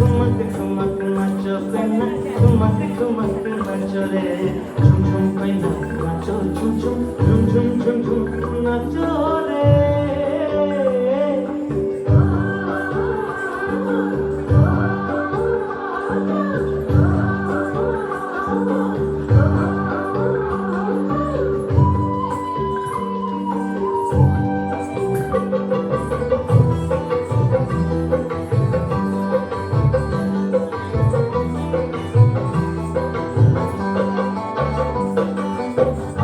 ঠুমক ঠুমক নাচো কইনা ঠুমক ঠুমক নাচো রে ঝুম ঝুম কইনা নাচো ঝুম ঝুম ঝুম ঝুম ঝুম ঝুম নাচো রে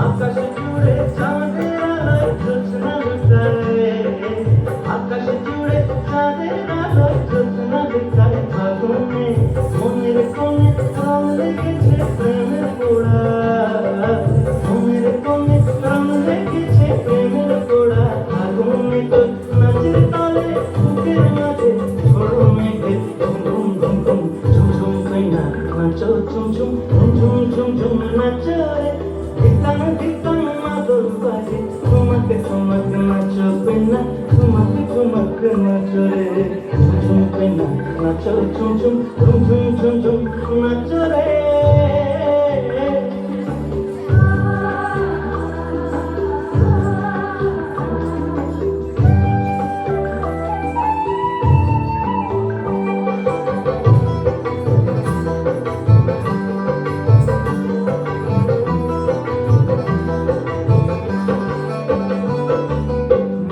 আকাশ জুড়ে চাঁদের আলোয় জ্যোৎস্না লুকায় আকাশ জুড়ে চাঁদের আলোয় জ্যোৎস্না লুকায় ফাগুনে মনের কোণে রং লেগেছে প্রেমের পোড়া মনের কোণে রং লেগেছে প্রেমের পোড়া ফাগুনে তোর নাচের তালে বুকের মাঝে ঝোড়ো মেঘে ধুম ধুম ধুম ধুম ঝুম ঝুম কইনা নাচো ঝুম ঝুম ঝুম ঝুম ঝুম ঝুম নাচো রে ধিকান ধিকান মাদল বাজে ঠুমক ঠুমক নাচো কইনা ঠুমক ঠুমক নাচো রে ঝুম ঝুম কইনা নাচো ঝুম ঝুম ঝুম ঝুম ঝুম ঝুম নাচো রে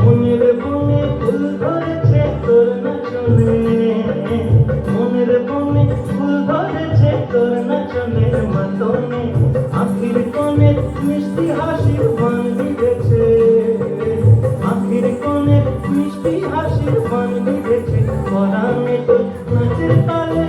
মনের বনে ফুল ধরেছে তোর নাচনে মনের বনে ফুল ধরেছে তোর নাচনের মাতনে আখির কোণে মিষ্টি হাসির বান বিঁধেছে আখির কোণে মিষ্টি হাসির বান বিঁধেছে পরাণে তোর নাচের তালে